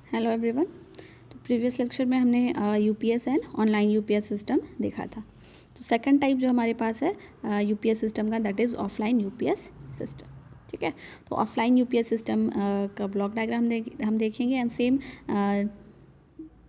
Hello everyone. तो previous lecture में हमने UPS and online UPS system देखा था। तो सेकंड टाइप जो हमारे पास है यूपीएस सिस्टम का, that is offline UPS system. ठीक है, तो ऑफलाइन यूपीएस सिस्टम का ब्लॉक डायग्राम हम देखेंगे एंड सेम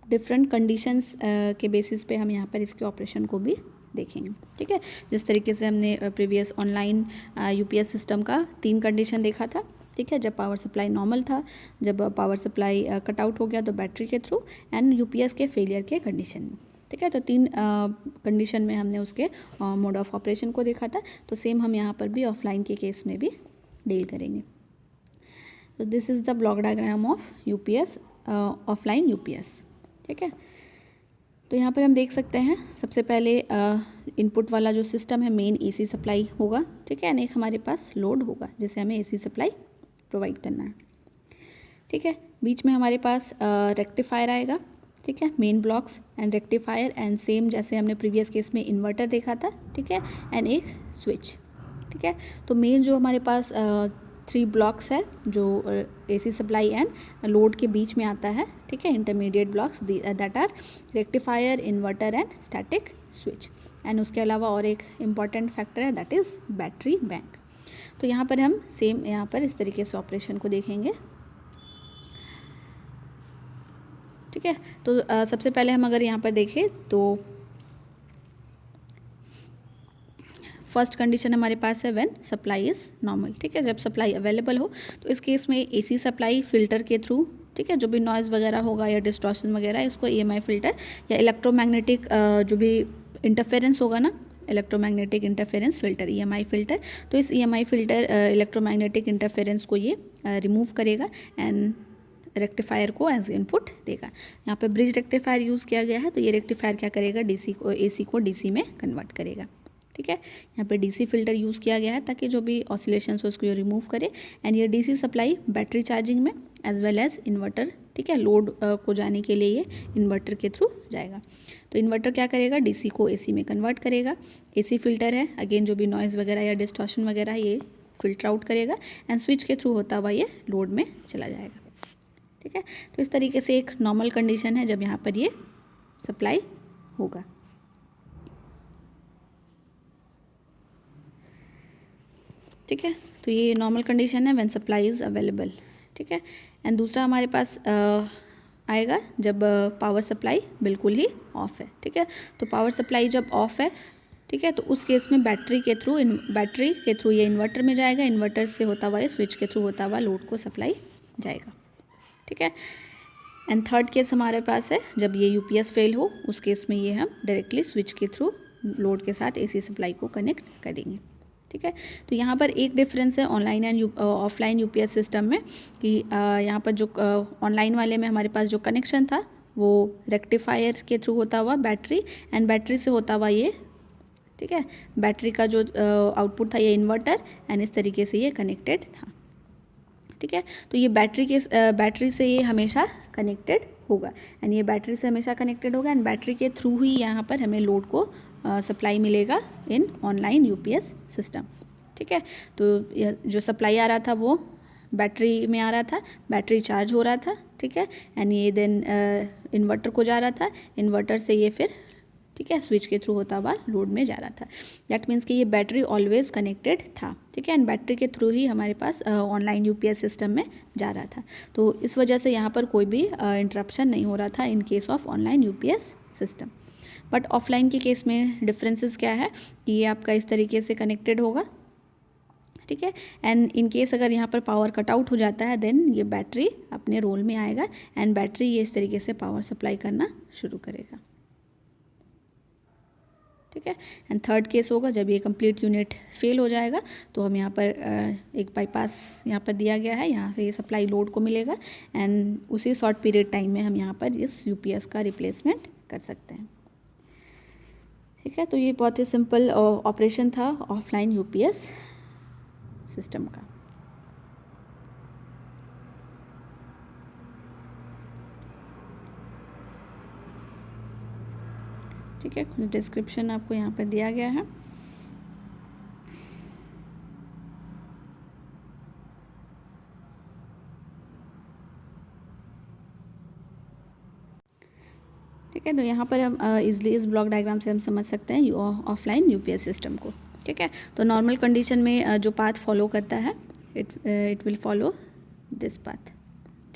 डिफरेंट कंडीशंस के बेसिस पे हम यहाँ पर इसके ऑपरेशन को भी देखेंगे। ठीक है, जिस तरीके से हमने प्रीवियस ऑनलाइन यूपीएस सिस्टम का 3 कंडीशन देखा था। ठीक है, जब पावर सप्लाई नॉर्मल था, जब पावर सप्लाई कट आउट हो गया तो बैटरी के थ्रू, एंड यूपीएस के फेलियर के कंडीशन में। ठीक है, तो 3 कंडीशन में हमने उसके मोड ऑफ ऑपरेशन को देखा था। तो सेम हम यहाँ पर भी ऑफलाइन के केस में भी डील करेंगे। तो this is the block diagram of UPS, offline UPS. ठीक है, तो यहाँ पर हम देख सकते हैं सबसे पहले इनपुट वाला जो सिस्टम है मेन एसी सप्लाई होगा। ठीक है, एंड एक हमारे पास लोड होगा जिसे हमें एसी सप्लाई प्रोवाइड करना है। ठीक है, बीच में हमारे पास रेक्टिफायर आएगा। ठीक है, main blocks and rectifier, and same जैसे हमने प्रीवियस केस में इन्वर्टर देखा था। ठीक है, एंड एक स्विच। ठीक है, तो मेन जो हमारे पास 3 ब्लॉक्स है जो एसी सप्लाई एंड लोड के बीच में आता है। ठीक है, intermediate blocks that are rectifier, inverter and static switch. And उसके अलावा और एक इम्पॉर्टेंट फैक्टर है दैट इज़ बैटरी बैंक। तो यहाँ पर हम सेम यहाँ पर इस तरीके से ऑपरेशन को देखेंगे। ठीक है, तो सबसे पहले हम अगर यहाँ पर देखें तो फर्स्ट कंडीशन हमारे पास है व्हेन सप्लाई इज़ नॉर्मल। ठीक है, जब सप्लाई अवेलेबल हो, तो इस केस में एसी सप्लाई फिल्टर के थ्रू, ठीक है, जो भी नॉइज़ वगैरह होगा या डिस्टॉर्शन वगैरह, इसको ईएमआई फिल्टर या इलेक्ट्रोमैग्नेटिक जो भी इंटरफेरेंस होगा ना, electromagnetic interference filter, EMI filter, तो इस ईएमआई फिल्टर इलेक्ट्रोमैग्नेटिक इंटरफेरेंस को ये रिमूव करेगा एंड रेक्टिफायर को एज इनपुट देगा। यहाँ पे ब्रिज रेक्टिफायर यूज़ किया गया है, तो ये रेक्टिफायर क्या करेगा, डीसी को एसी को डीसी में कन्वर्ट करेगा। ठीक है, यहाँ पे डीसी फिल्टर यूज़ किया गया है ताकि जो भी ऑसिलेशंस हो उसको ये रिमूव करे। एंड ये डीसी सप्लाई बैटरी चार्जिंग में एज वेल एज इन्वर्टर, ठीक है, लोड को जाने के लिए ये इन्वर्टर के थ्रू जाएगा। तो इन्वर्टर क्या करेगा, डीसी को एसी में कन्वर्ट करेगा। एसी फिल्टर है, अगेन जो भी नॉइज़ वगैरह या डिस्टॉर्शन वगैरह ये फिल्टर आउट करेगा एंड स्विच के थ्रू होता हुआ ये लोड में चला जाएगा। ठीक है, तो इस तरीके से एक नॉर्मल कंडीशन है जब यहाँ पर ये सप्लाई होगा। ठीक है, तो ये नॉर्मल कंडीशन है व्हेन सप्लाई इज़ अवेलेबल। ठीक है, एंड दूसरा हमारे पास आएगा जब पावर सप्लाई बिल्कुल ही ऑफ है। ठीक है, तो पावर सप्लाई जब ऑफ है, ठीक है, तो उस केस में बैटरी के थ्रू ये इन्वर्टर में जाएगा, इन्वर्टर से होता हुआ ये स्विच के थ्रू होता हुआ लोड को सप्लाई जाएगा। ठीक है, एंड थर्ड केस हमारे पास है जब ये यूपीएस फेल हो, उस केस में ये हम डायरेक्टली स्विच के थ्रू लोड के साथ एसी सप्लाई को कनेक्ट करेंगे। ठीक है, तो यहाँ पर एक डिफरेंस है online and offline UPS system में कि यहाँ पर जो ऑनलाइन वाले में हमारे पास जो कनेक्शन था वो रेक्टिफायर के थ्रू होता हुआ बैटरी, एंड बैटरी से होता हुआ ये, ठीक है, बैटरी का जो आउटपुट था ये इन्वर्टर, एंड इस तरीके से ये कनेक्टेड था। ठीक है, तो ये बैटरी से ये हमेशा कनेक्टेड होगा, एंड ये बैटरी से हमेशा कनेक्टेड होगा, एंड बैटरी के थ्रू ही यहाँ पर हमें लोड को सप्लाई मिलेगा इन ऑनलाइन यूपीएस सिस्टम। ठीक है, तो जो सप्लाई आ रहा था वो बैटरी में आ रहा था, बैटरी चार्ज हो रहा था। ठीक है, एंड ये देन इन्वर्टर को जा रहा था, इन्वर्टर से ये फिर, ठीक है, स्विच के थ्रू होता हुआ लोड में जा रहा था। दैट मीन्स कि ये बैटरी ऑलवेज कनेक्टेड था। ठीक है, एंड बैटरी के थ्रू ही हमारे पास ऑनलाइन यूपीएस सिस्टम में जा रहा था। तो इस वजह से यहाँ पर कोई भी इंटरप्शन नहीं हो रहा था in case of online UPS system. But offline के केस में डिफरेंसेस क्या है कि ये आपका इस तरीके से कनेक्टेड होगा। ठीक है, एंड इन केस अगर यहाँ पर पावर कट आउट हो जाता है देन ये बैटरी अपने रोल में आएगा, एंड बैटरी ये इस तरीके से पावर सप्लाई करना शुरू करेगा। ठीक है, एंड थर्ड केस होगा जब ये कंप्लीट यूनिट फेल हो जाएगा, तो हम यहाँ पर एक बाईपास यहाँ पर दिया गया है, यहाँ से ये सप्लाई लोड को मिलेगा, एंड उसी शॉर्ट पीरियड टाइम में हम यहाँ पर इस यूपीएस का रिप्लेसमेंट कर सकते हैं। ठीक है, तो ये बहुत ही सिंपल ऑपरेशन था ऑफलाइन यूपीएस सिस्टम का। ठीक है, डिस्क्रिप्शन आपको यहाँ पर दिया गया है। ठीक है। तो यहाँ पर हम इजली इस ब्लॉक डायग्राम से हम समझ सकते हैं ऑफलाइन यूपीएस सिस्टम को। ठीक है। तो नॉर्मल कंडीशन में जो पाथ फॉलो करता है it will follow this path.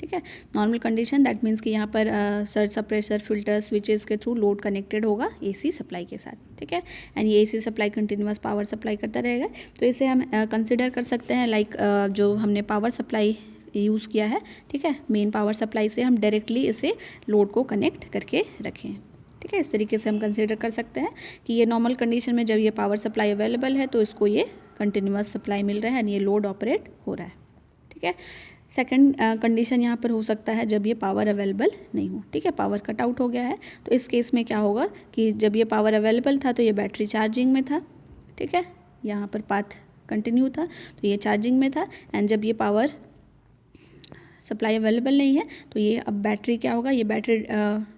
ठीक है। नॉर्मल कंडीशन दैट मीन्स कि यहाँ पर सर्ज सप्रेसर फिल्टर स्विचेस के थ्रू लोड कनेक्टेड होगा एसी सप्लाई के साथ। ठीक है। एंड ये AC supply continuous power supply करता रहेगा। तो इसे हम कंसिडर कर सकते हैं लाइक जो हमने पावर सप्लाई यूज़ किया है। ठीक है। मेन पावर सप्लाई से हम डायरेक्टली इसे लोड को कनेक्ट करके रखें। ठीक है। इस तरीके से हम कंसिडर कर सकते हैं कि ये नॉर्मल कंडीशन में जब ये पावर सप्लाई अवेलेबल है तो इसको ये कंटिन्यूअस सप्लाई मिल रहा है एंड ये लोड ऑपरेट हो रहा है। ठीक है। सेकंड कंडीशन यहाँ पर हो सकता है जब ये पावर अवेलेबल नहीं हो। ठीक है। पावर कट आउट हो गया है तो इस केस में क्या होगा कि जब ये पावर अवेलेबल था तो ये बैटरी चार्जिंग में था। ठीक है। यहाँ पर पाथ कंटिन्यू था तो ये चार्जिंग में था एंड जब ये पावर सप्लाई अवेलेबल नहीं है तो ये अब बैटरी क्या होगा, ये बैटरी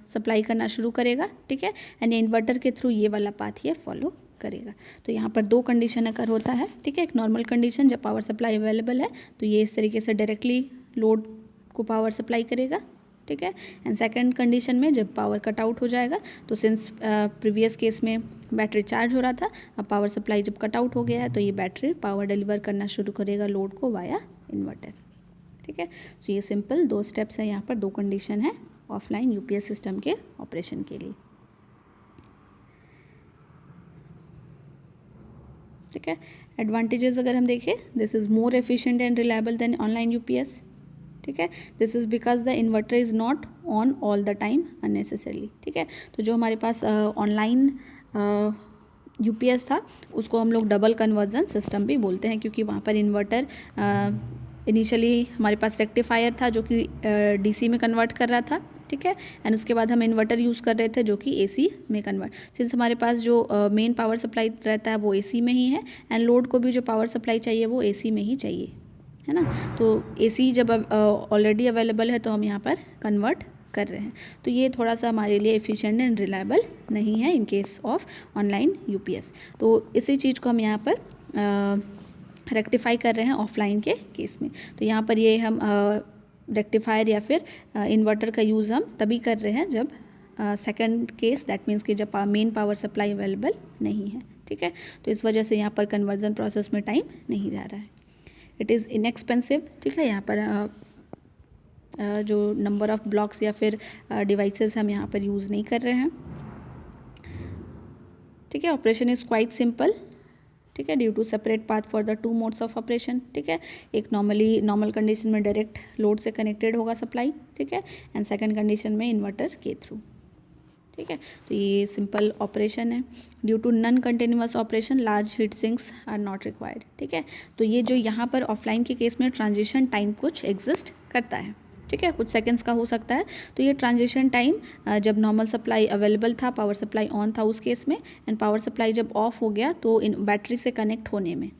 सप्लाई करना शुरू करेगा। ठीक है। एंड इन्वर्टर के थ्रू ये वाला पाथ ये फॉलो करेगा। तो यहाँ पर दो कंडीशन अगर होता है। ठीक है। एक नॉर्मल कंडीशन जब पावर सप्लाई अवेलेबल है तो ये इस तरीके से डायरेक्टली लोड को पावर सप्लाई करेगा। ठीक है। एंड सेकंड कंडीशन में जब पावर कट आउट हो जाएगा तो सिंस प्रीवियस केस में बैटरी चार्ज हो रहा था, अब पावर सप्लाई जब कट आउट हो गया है तो ये बैटरी पावर डिलीवर करना शुरू करेगा लोड को वाया इन्वर्टर। ठीक है। सो ये सिंपल दो स्टेप्स हैं, यहाँ पर दो कंडीशन है ऑफलाइन यूपीएस सिस्टम के ऑपरेशन के लिए। ठीक है। एडवांटेजेस अगर हम देखें, this is more efficient and reliable then online UPS. ठीक है। This is because the inverter is not on all the time unnecessarily. ठीक है। तो जो हमारे पास ऑनलाइन यूपीएस था उसको हम लोग डबल कन्वर्जन सिस्टम भी बोलते हैं, क्योंकि वहाँ पर इन्वर्टर इनिशियली हमारे पास रेक्टिफायर था जो कि डीसी में कन्वर्ट कर रहा था। ठीक है। एंड उसके बाद हम इन्वर्टर यूज़ कर रहे थे जो कि एसी में कन्वर्ट, सिंस हमारे पास जो मेन पावर सप्लाई रहता है वो एसी में ही है एंड लोड को भी जो पावर सप्लाई चाहिए वो एसी में ही चाहिए, है ना। तो एसी जब ऑलरेडी अवेलेबल है तो हम यहाँ पर कन्वर्ट कर रहे हैं। तो ये थोड़ा सा हमारे लिए एफिशिएंट एंड रिलायबल नहीं है in case of online UPS. तो इसी चीज़ को हम यहाँ पर रेक्टिफाई कर रहे हैं ऑफलाइन के केस में। तो यहाँ पर ये हम रेक्टिफायर या फिर इन्वर्टर का यूज़ हम तभी कर रहे हैं जब सेकंड केस दैट मीन्स कि जब मेन पावर सप्लाई अवेलेबल नहीं है। ठीक है। तो इस वजह से यहाँ पर कन्वर्जन प्रोसेस में टाइम नहीं जा रहा है। It is inexpensive. ठीक है। यहाँ पर जो नंबर ऑफ़ ब्लॉक्स या फिर डिवाइसेस हम यहाँ पर यूज़ नहीं कर रहे हैं। ठीक है। Operation is quite simple. ठीक है। Due to separate path for the two modes of operation. ठीक है। एक नॉर्मल कंडीशन में डायरेक्ट लोड से कनेक्टेड होगा सप्लाई। ठीक है। एंड सेकंड कंडीशन में इन्वर्टर के थ्रू। ठीक है। तो ये सिंपल ऑपरेशन है। Due to non continuous operation large heat sinks are not required. ठीक है। तो ये जो यहाँ पर ऑफलाइन के केस में ट्रांजिशन टाइम कुछ एग्जिस्ट करता है। ठीक है। कुछ सेकंड्स का हो सकता है। तो ये ट्रांजिशन टाइम जब नॉर्मल सप्लाई अवेलेबल था, पावर सप्लाई ऑन था उस केस में, एंड पावर सप्लाई जब ऑफ हो गया तो इन बैटरी से कनेक्ट होने में,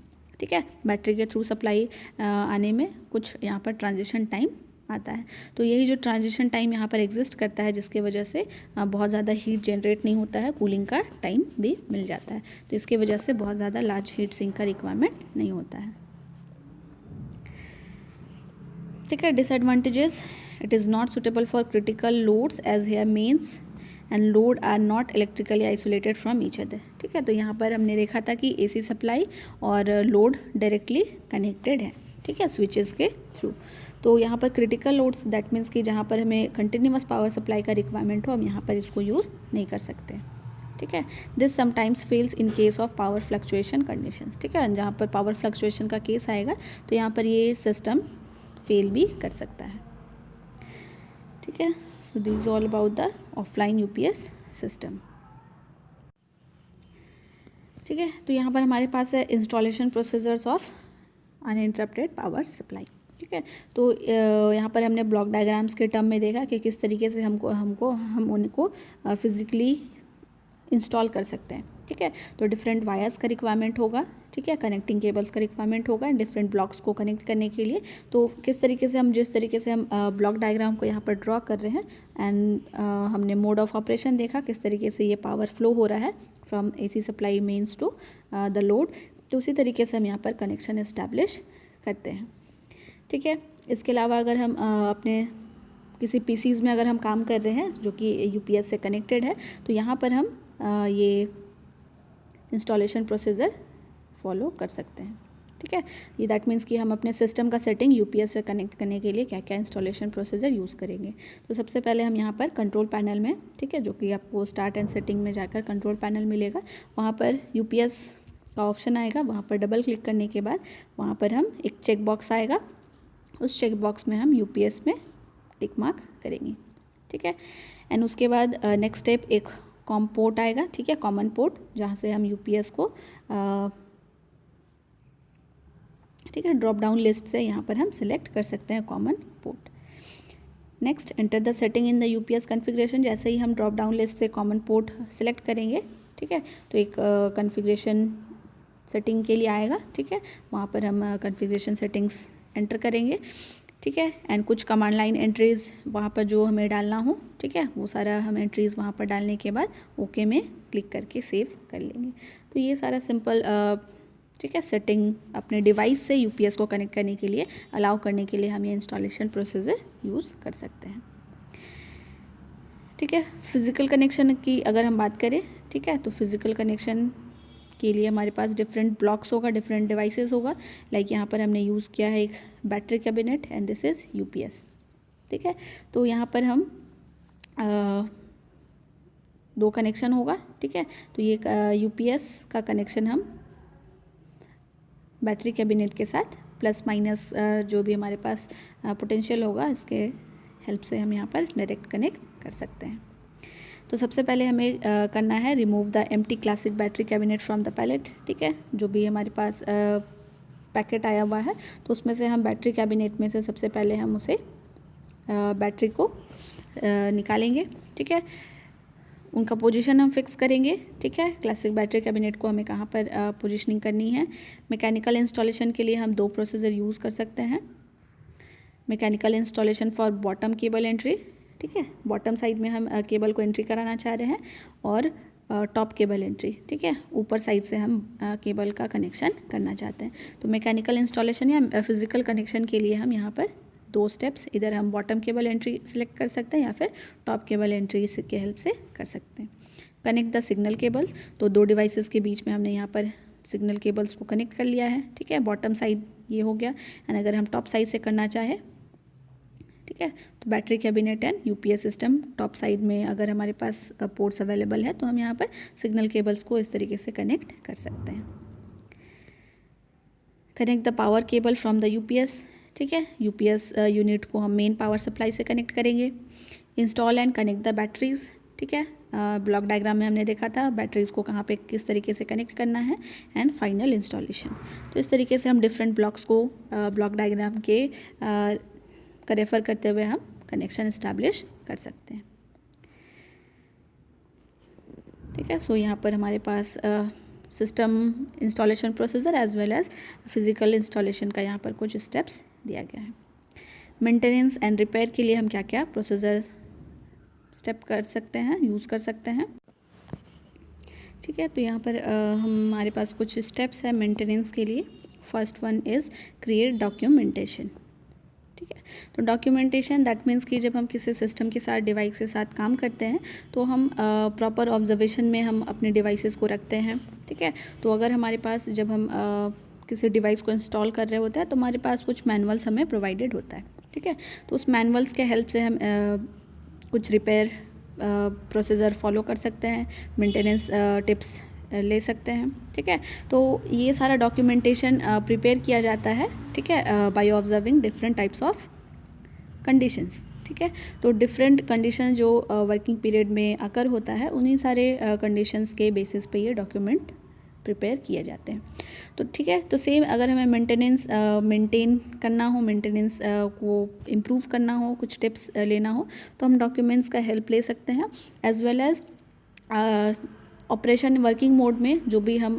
ठीक है, बैटरी के थ्रू सप्लाई आने में कुछ यहाँ पर ट्रांजिशन टाइम आता है। तो यही जो ट्रांजिशन टाइम यहाँ पर एग्जिस्ट करता है जिसके वजह से बहुत ज़्यादा हीट जनरेट नहीं होता है, कूलिंग का टाइम भी मिल जाता है। तो इसकी वजह से बहुत ज़्यादा लार्ज हीट सिंक का रिक्वायरमेंट नहीं होता है। ठीक है। Disadvantages, it is not suitable for critical loads as here mains and load are not electrically isolated from each other. ठीक है। तो यहाँ पर हमने देखा था कि एसी सप्लाई और लोड डायरेक्टली कनेक्टेड है। ठीक है, स्विचेस के थ्रू। तो यहाँ पर क्रिटिकल लोड्स दैट मीन्स कि जहाँ पर हमें कंटिन्यूअस पावर सप्लाई का रिक्वायरमेंट हो, हम यहाँ पर इसको यूज़ नहीं कर सकते। ठीक है। This sometimes fails in case of power fluctuation conditions. ठीक है। जहाँ पर पावर फ्लक्चुएशन का केस आएगा तो यहाँ पर ये सिस्टम फेल भी कर सकता है। ठीक है। So this is all about the offline UPS system. ठीक है। तो यहाँ पर हमारे पास है installation procedures of uninterrupted power supply. ठीक है। तो यहाँ पर हमने ब्लॉक डायग्राम्स के टर्म में देखा कि किस तरीके से हम उनको फिजिकली इंस्टॉल कर सकते हैं। ठीक है। तो डिफरेंट वायर्स का रिक्वायरमेंट होगा। ठीक है। कनेक्टिंग केबल्स का रिक्वायरमेंट होगा डिफरेंट ब्लॉक्स को कनेक्ट करने के लिए। तो किस तरीके से जिस तरीके से हम ब्लॉक डायग्राम को यहाँ पर ड्रॉ कर रहे हैं एंड हमने मोड ऑफ ऑपरेशन देखा किस तरीके से ये पावर फ्लो हो रहा है from AC supply mains to the load. तो उसी तरीके से हम यहाँ पर कनेक्शन इस्टेब्लिश करते हैं। ठीक है। इसके अलावा अगर हम अपने किसी पीसीज़ में अगर हम काम कर रहे हैं जो कि यूपीएस से कनेक्टेड है, तो यहाँ पर हम ये इंस्टॉलेशन प्रोसीजर फॉलो कर सकते हैं। ठीक है, ये दैट मीन्स कि हम अपने सिस्टम का सेटिंग यूपीएस से कनेक्ट करने के लिए क्या क्या इंस्टॉलेशन प्रोसीजर यूज़ करेंगे। तो सबसे पहले हम यहाँ पर कंट्रोल पैनल में, ठीक है, जो कि आपको स्टार्ट एंड सेटिंग में जाकर कंट्रोल पैनल मिलेगा, वहाँ पर यूपीएस का ऑप्शन आएगा। वहाँ पर डबल क्लिक करने के बाद वहाँ पर हम एक चेक बॉक्स आएगा, उस चेक बॉक्स में हम यूपीएस में टिक मार्क करेंगे। ठीक है, एंड उसके बाद नेक्स्ट स्टेप एक कॉम पोर्ट आएगा। ठीक है, कॉमन पोर्ट, जहाँ से हम यूपीएस को ठीक है ड्रॉप डाउन लिस्ट से यहाँ पर हम सिलेक्ट कर सकते हैं common port. Next, enter the setting in the UPS configuration. जैसे ही हम ड्रॉप डाउन लिस्ट से कॉमन पोर्ट सिलेक्ट करेंगे, ठीक है, तो एक कॉन्फ़िगरेशन सेटिंग के लिए आएगा। ठीक है, वहाँ पर हम कॉन्फ़िगरेशन सेटिंग्स एंटर करेंगे। ठीक है, एंड कुछ कमांड लाइन एंट्रीज़ वहाँ पर जो हमें डालना हो, ठीक है, वो सारा हम एंट्रीज़ वहाँ पर डालने के बाद ओके में क्लिक करके सेव कर लेंगे। तो ये सारा सिंपल ठीक है सेटिंग अपने डिवाइस से यूपीएस को कनेक्ट करने के लिए, अलाउ करने के लिए हम ये इंस्टॉलेशन प्रोसीजर यूज़ कर सकते हैं। ठीक है, फिज़िकल कनेक्शन की अगर हम बात करें, ठीक है, तो फिज़िकल कनेक्शन के लिए हमारे पास डिफरेंट ब्लॉक्स होगा, डिफरेंट डिवाइसेस होगा। लाइक यहाँ पर हमने यूज़ किया है एक battery cabinet and this is UPS. ठीक है, तो यहाँ पर हम दो कनेक्शन होगा। ठीक है, तो ये यूपीएस का कनेक्शन हम बैटरी कैबिनेट के साथ प्लस माइनस जो भी हमारे पास पोटेंशियल होगा, इसके हेल्प से हम यहाँ पर डायरेक्ट कनेक्ट कर सकते हैं। तो सबसे पहले हमें करना है remove the empty classic battery cabinet from the pallet. ठीक है, जो भी हमारे पास पैकेट आया हुआ है, तो उसमें से हम बैटरी कैबिनेट में से सबसे पहले हम उसे बैटरी को निकालेंगे। ठीक है, उनका पोजीशन हम फिक्स करेंगे। ठीक है, क्लासिक बैटरी कैबिनेट को हमें कहाँ पर पोजीशनिंग करनी है। मैकेनिकल इंस्टॉलेशन के लिए हम दो प्रोसीजर यूज़ कर सकते हैं। Mechanical installation for bottom cable entry, ठीक है, बॉटम साइड में हम केबल को एंट्री कराना चाह रहे हैं, और टॉप केबल एंट्री, ठीक है, ऊपर साइड से हम केबल का कनेक्शन करना चाहते हैं। तो मैकेनिकल इंस्टॉलेशन या फिजिकल कनेक्शन के लिए हम यहाँ पर दो स्टेप्स, इधर हम बॉटम केबल एंट्री सिलेक्ट कर सकते हैं या फिर टॉप केबल एंट्री के हेल्प से कर सकते हैं। कनेक्ट द सिग्नल केबल्स, तो दो डिवाइसेस के बीच में हमने यहाँ पर सिग्नल केबल्स को कनेक्ट कर लिया है। ठीक है, बॉटम साइड ये हो गया, एंड अगर हम टॉप साइड से करना चाहें, ठीक है, तो battery cabinet and UPS system top side में अगर हमारे पास पोर्ट्स अवेलेबल है, तो हम यहाँ पर सिग्नल केबल्स को इस तरीके से कनेक्ट कर सकते हैं। Connect the power cable from the UPS, ठीक है, यूपीएस यूनिट को हम मेन पावर सप्लाई से कनेक्ट करेंगे। Install and connect the batteries, ठीक है, ब्लॉक डायग्राम में हमने देखा था बैटरीज को कहाँ पे किस तरीके से कनेक्ट करना है, एंड फाइनल इंस्टॉलेशन। तो इस तरीके से हम डिफरेंट ब्लॉक्स को ब्लॉक डायग्राम के का रेफर करते हुए हम कनेक्शन इस्टेब्लिश कर सकते हैं। ठीक है, सो यहाँ पर हमारे पास system installation procedure as well as physical installation का यहाँ पर कुछ स्टेप्स दिया गया है। मेंटेनेंस एंड रिपेयर के लिए हम क्या क्या प्रोसीजर स्टेप कर सकते हैं, यूज़ कर सकते हैं। ठीक है, तो यहाँ पर हमारे पास कुछ स्टेप्स हैं मेंटेनेंस के लिए। First one is create documentation. ठीक है, तो डॉक्यूमेंटेशन दैट मीन्स कि जब हम किसी सिस्टम के साथ डिवाइस के साथ काम करते हैं, तो हम प्रॉपर ऑब्जर्वेशन में हम अपने डिवाइसेस को रखते हैं। ठीक है, तो अगर हमारे पास जब हम किसी डिवाइस को इंस्टॉल कर रहे होते हैं, तो हमारे पास कुछ मैनुअल्स हमें प्रोवाइडेड होता है। ठीक है, तो उस मैनुअल्स के हेल्प से हम कुछ रिपेयर प्रोसीजर फॉलो कर सकते हैं, मेंटेनेंस टिप्स ले सकते हैं। ठीक है, तो ये सारा डॉक्यूमेंटेशन प्रिपेयर किया जाता है, ठीक है, by observing different types of conditions. ठीक है, तो डिफरेंट कंडीशन जो वर्किंग पीरियड में अकर होता है, उन्हीं सारे कंडीशंस के बेसिस पे ये डॉक्यूमेंट प्रिपेयर किए जाते हैं। तो ठीक है, तो सेम अगर हमें मेंटेनेंस मेंटेन करना हो, मेंटेनेंस को इम्प्रूव करना हो, कुछ टिप्स लेना हो, तो हम डॉक्यूमेंट्स का हेल्प ले सकते हैं। As well as operation working mode में जो भी हम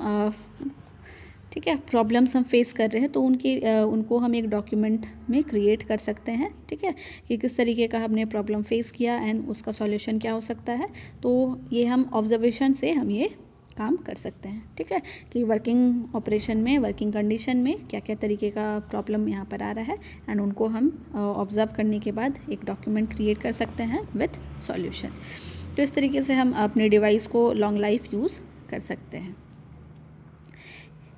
ठीक है प्रॉब्लम्स हम फेस कर रहे हैं, तो उनको हम एक डॉक्यूमेंट में क्रिएट कर सकते हैं। ठीक है, कि किस तरीके का हमने प्रॉब्लम फेस किया एंड उसका सॉल्यूशन क्या हो सकता है। तो ये हम ऑब्जर्वेशन से हम ये काम कर सकते हैं। ठीक है, कि वर्किंग ऑपरेशन में, वर्किंग कंडीशन में क्या क्या तरीके का प्रॉब्लम यहाँ पर आ रहा है, एंड उनको हम ऑब्ज़र्व करने के बाद एक डॉक्यूमेंट क्रिएट कर सकते हैं विथ सॉल्यूशन। तो इस तरीके से हम अपने डिवाइस को लॉन्ग लाइफ यूज़ कर सकते हैं।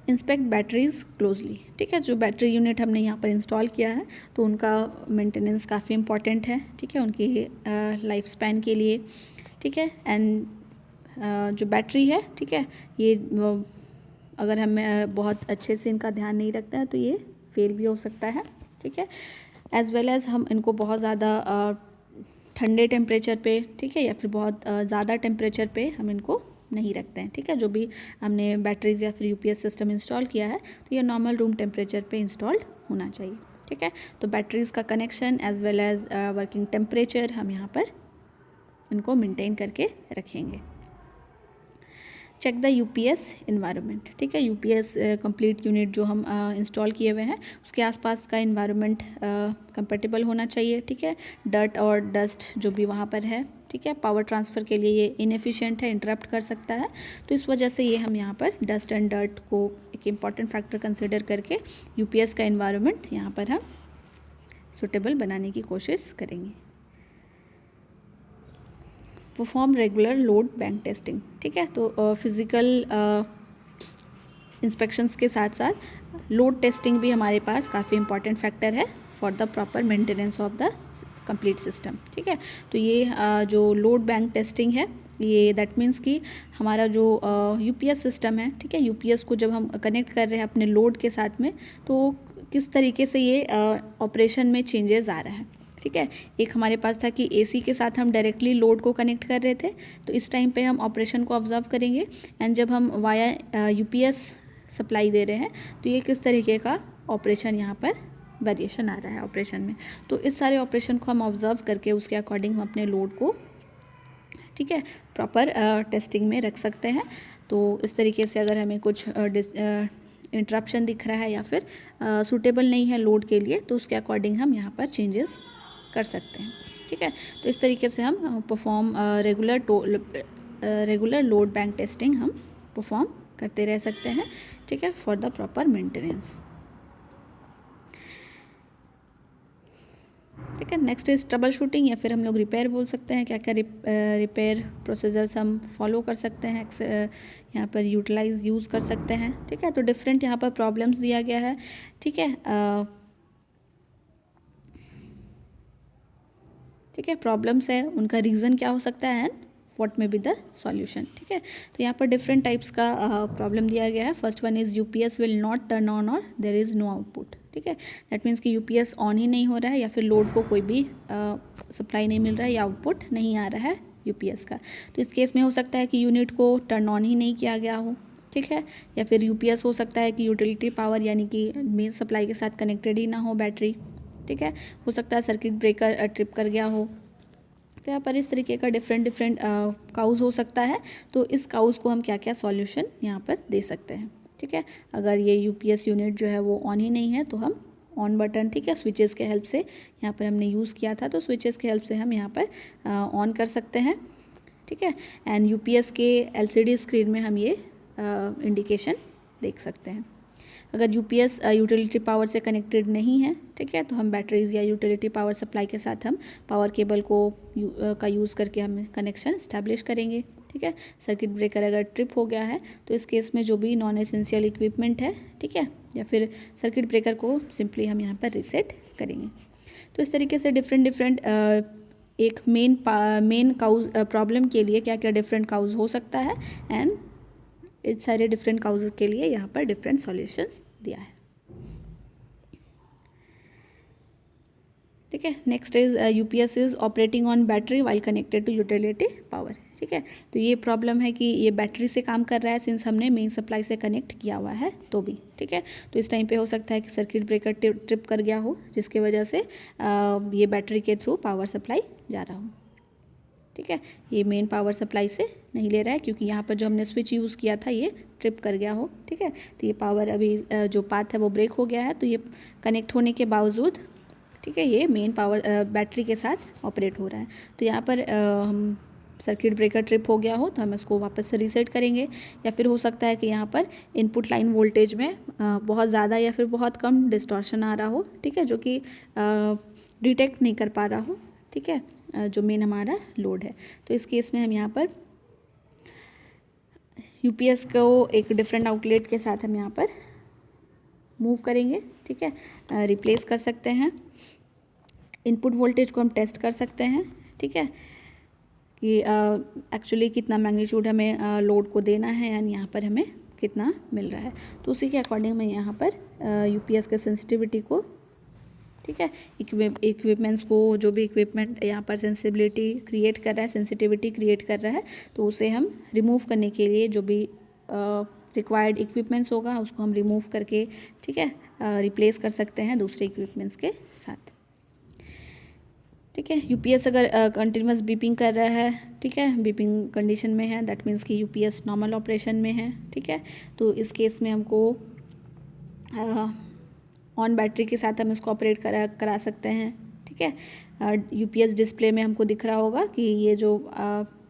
Inspect batteries closely. ठीक है, जो बैटरी यूनिट हमने यहाँ पर इंस्टॉल किया है तो उनका मेंटेनेंस काफ़ी इंपॉर्टेंट है। ठीक है, उनकी लाइफ स्पैन के लिए। ठीक है, एंड जो बैटरी है, ठीक है, ये अगर हम बहुत अच्छे से इनका ध्यान नहीं रखते हैं तो ये फेल भी हो सकता है। ठीक है, एज़ वेल एज़ हम इनको बहुत ज़्यादा ठंडे टेम्परेचर पे, ठीक है, या फिर बहुत ज़्यादा टेम्परेचर पे हम इनको नहीं रखते हैं। ठीक है, जो भी हमने बैटरीज या फिर यूपीएस सिस्टम इंस्टॉल किया है तो ये नॉर्मल रूम टेम्परेचर पे इंस्टॉल्ड होना चाहिए। ठीक है, तो बैटरीज़ का connection as well as working temperature हम यहाँ पर इनको मेंटेन करके रखेंगे। Check the UPS environment. ठीक है, यूपीएस कंप्लीट यूनिट जो हम इंस्टॉल किए हुए हैं उसके आसपास का इन्वायरमेंट कंपेटेबल होना चाहिए। ठीक है, डर्ट और डस्ट जो भी वहाँ पर है, ठीक है, पावर ट्रांसफ़र के लिए ये इनएफिशिएंट है, इंटरप्ट कर सकता है। तो इस वजह से ये हम यहाँ पर डस्ट एंड डर्ट को एक इम्पॉर्टेंट फैक्टर कंसिडर करके यूपीएस का इन्वायरमेंट यहाँ पर हम सुटेबल बनाने की कोशिश करेंगे। Perform regular load bank testing. ठीक है, तो फिज़िकल इंस्पेक्शंस के साथ साथ लोड टेस्टिंग भी हमारे पास काफ़ी इंपॉर्टेंट फैक्टर है for the proper maintenance of the complete system. ठीक है, तो ये जो लोड बैंक टेस्टिंग है, ये दैट मीन्स कि हमारा जो यूपीएस सिस्टम है, ठीक है, यूपीएस को जब हम कनेक्ट कर रहे हैं अपने लोड के साथ में तो किस तरीके से ये ऑपरेशन में चेंजेस आ रहा है। ठीक है, एक हमारे पास था कि एसी के साथ हम डायरेक्टली लोड को कनेक्ट कर रहे थे, तो इस टाइम पे हम ऑपरेशन को ऑब्जर्व करेंगे, एंड जब हम वाया यूपीएस सप्लाई दे रहे हैं तो ये किस तरीके का ऑपरेशन यहाँ पर वेरिएशन आ रहा है ऑपरेशन में। तो इस सारे ऑपरेशन को हम ऑब्जर्व करके उसके अकॉर्डिंग हम अपने लोड को, ठीक है, प्रॉपर टेस्टिंग में रख सकते हैं। तो इस तरीके से अगर हमें कुछ इंटरप्शन दिख रहा है या फिर सूटेबल नहीं है लोड के लिए तो उसके अकॉर्डिंग हम यहाँ पर चेंजेस कर सकते हैं। ठीक है, तो इस तरीके से हम perform regular load bank testing हम परफॉर्म करते रह सकते हैं। ठीक है, फॉर द प्रॉपर मेंटेनेंस। ठीक है, नेक्स्ट इज ट्रबल शूटिंग या फिर हम लोग रिपेयर बोल सकते हैं। क्या क्या रिपेयर प्रोसीजर्स हम फॉलो कर सकते हैं, यहाँ पर यूज़ कर सकते हैं। ठीक है, तो डिफरेंट यहाँ पर प्रॉब्लम्स दिया गया है। ठीक है, ठीक है, प्रॉब्लम्स है, उनका रीज़न क्या हो सकता है and what may be the solution. ठीक है, तो यहाँ पर डिफरेंट टाइप्स का प्रॉब्लम दिया गया है। First one is UPS will not turn on और देयर इज़ नो आउटपुट। ठीक है, दैट मीन्स कि यूपीएस ऑन ही नहीं हो रहा है या फिर लोड को कोई भी सप्लाई नहीं मिल रहा है या आउटपुट नहीं आ रहा है यूपीएस का। तो इस केस में हो सकता है कि यूनिट को टर्न ऑन ही नहीं किया गया हो। ठीक है, या फिर यूपीएस हो सकता है कि यूटिलिटी पावर यानी कि मेन सप्लाई के साथ कनेक्टेड ही ना हो बैटरी। ठीक है, हो सकता है सर्किट ब्रेकर ट्रिप कर गया हो। तो यहाँ पर इस तरीके का डिफरेंट काउज़ हो सकता है। तो इस काउज़ को हम क्या क्या सॉल्यूशन यहाँ पर दे सकते हैं। ठीक है, अगर ये यूपीएस यूनिट जो है वो ऑन ही नहीं है तो हम ऑन बटन, ठीक है, स्विचेस के हेल्प से यहाँ पर हमने यूज़ किया था, तो स्विचेस के हेल्प से हम यहाँ पर ऑन कर सकते हैं। ठीक है, एंड यूपीएस के एलसीडी स्क्रीन में हम ये इंडिकेशन देख सकते हैं। अगर यूपीएस यूटिलिटी पावर से कनेक्टेड नहीं है, ठीक है, तो हम बैटरीज या यूटिलिटी पावर सप्लाई के साथ हम पावर केबल को का यूज़ करके हम कनेक्शन इस्टेब्लिश करेंगे। ठीक है, सर्किट ब्रेकर अगर ट्रिप हो गया है तो इस केस में जो भी नॉन एसेंशियल इक्विपमेंट है, ठीक है, या फिर सर्किट ब्रेकर को सिंपली हम यहाँ पर रीसेट करेंगे। तो इस तरीके से डिफरेंट एक मेन काउज प्रॉब्लम के लिए क्या क्या डिफरेंट काउज हो सकता है, एंड इस सारे डिफरेंट काउजेज के लिए यहाँ पर डिफरेंट सॉल्यूशंस दिया है। ठीक है, next is UPS is operating on battery while connected to utility power. ठीक है, तो ये प्रॉब्लम है कि ये बैटरी से काम कर रहा है सिंस हमने मेन सप्लाई से कनेक्ट किया हुआ है तो भी। ठीक है, तो इस टाइम पे हो सकता है कि सर्किट ब्रेकर ट्रिप कर गया हो जिसकी वजह से ये बैटरी के थ्रू पावर सप्लाई जा रहा हो। ठीक है, ये मेन पावर सप्लाई से नहीं ले रहा है क्योंकि यहाँ पर जो हमने स्विच यूज़ किया था ये ट्रिप कर गया हो। ठीक है, तो ये पावर अभी जो पाथ है वो ब्रेक हो गया है, तो ये कनेक्ट होने के बावजूद, ठीक है, ये मेन पावर बैटरी के साथ ऑपरेट हो रहा है। तो यहाँ पर हम सर्किट ब्रेकर ट्रिप हो गया हो तो हम इसको वापस से रीसेट करेंगे, या फिर हो सकता है कि यहाँ पर इनपुट लाइन वोल्टेज में बहुत ज़्यादा या फिर बहुत कम डिस्टॉर्शन आ रहा हो, ठीक है, जो कि डिटेक्ट नहीं कर पा रहा हो, ठीक है, जो मेन हमारा लोड है। तो इस केस में हम यहाँ पर यूपीएस को एक डिफरेंट आउटलेट के साथ हम यहाँ पर मूव करेंगे, ठीक है, रिप्लेस कर सकते हैं। इनपुट वोल्टेज को हम टेस्ट कर सकते हैं, ठीक है, कि एक्चुअली कितना मैग्नीट्यूड हमें लोड को देना है एंड यहाँ पर हमें कितना मिल रहा है। तो उसी के अकॉर्डिंग मैं यहाँ पर यूपीएस के सेंसिटिविटी को, ठीक है, इक्विपमेंट्स को, जो भी इक्विपमेंट यहाँ पर सेंसिबिलिटी क्रिएट कर रहा है, सेंसिटिविटी क्रिएट कर रहा है, तो उसे हम रिमूव करने के लिए जो भी रिक्वायर्ड इक्विपमेंट्स होगा उसको हम रिमूव करके, ठीक है, रिप्लेस कर सकते हैं दूसरे इक्विपमेंट्स के साथ, ठीक है। यूपीएस अगर कंटिन्यूस बीपिंग कर रहा है, ठीक है, बीपिंग कंडीशन में है, दैट मीन्स कि यूपीएस नॉर्मल ऑपरेशन में है, ठीक है। तो इस केस में हमको ऑन बैटरी के साथ हम इसको ऑपरेट करा सकते हैं, ठीक है। यूपीएस डिस्प्ले में हमको दिख रहा होगा कि ये जो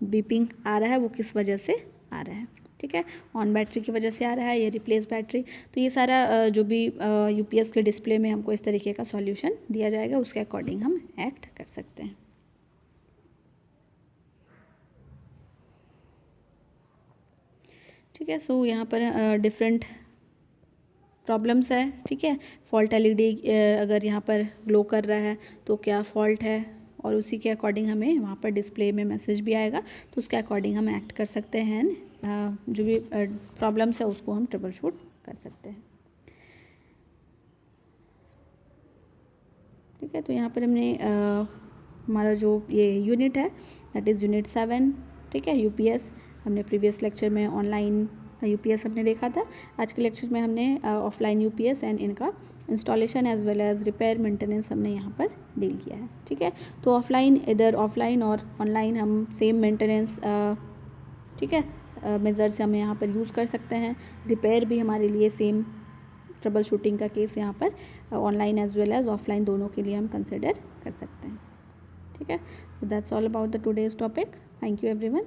बीपिंग आ रहा है वो किस वजह से आ रहा है, ठीक है, ऑन बैटरी की वजह से आ रहा है, ये रिप्लेस बैटरी। तो ये सारा जो भी यूपीएस के डिस्प्ले में हमको इस तरीके का सॉल्यूशन दिया जाएगा, उसके अकॉर्डिंग हम एक्ट कर सकते हैं, ठीक है। सो यहाँ पर डिफरेंट प्रॉब्लम्स है, ठीक है। फॉल्ट एलईडी अगर यहाँ पर ग्लो कर रहा है तो क्या फॉल्ट है, और उसी के अकॉर्डिंग हमें वहाँ पर डिस्प्ले में मैसेज भी आएगा, तो उसके अकॉर्डिंग हम एक्ट कर सकते हैं, जो भी प्रॉब्लम्स है उसको हम ट्रबल शूट कर सकते हैं, ठीक है। तो यहाँ पर हमने हमारा जो ये यूनिट है दैट इज़ यूनिट 7, ठीक है, यूपीएस। हमने प्रीवियस लेक्चर में ऑनलाइन यूपीएस हमने देखा था, आज के लेक्चर में हमने ऑफलाइन यूपीएस एंड इनका installation as well as repair maintenance हमने यहाँ पर डील किया है, ठीक है। तो ऑफलाइन, इधर ऑफलाइन और ऑनलाइन हम सेम मेंटेनेंस, ठीक है, मेजर्स हम यहाँ पर यूज़ कर सकते हैं। रिपेयर भी हमारे लिए सेम ट्रबल शूटिंग का केस यहाँ पर online as well as offline दोनों के लिए हम कंसिडर कर सकते हैं, ठीक है। So that's all about the today's topic. Thank you everyone.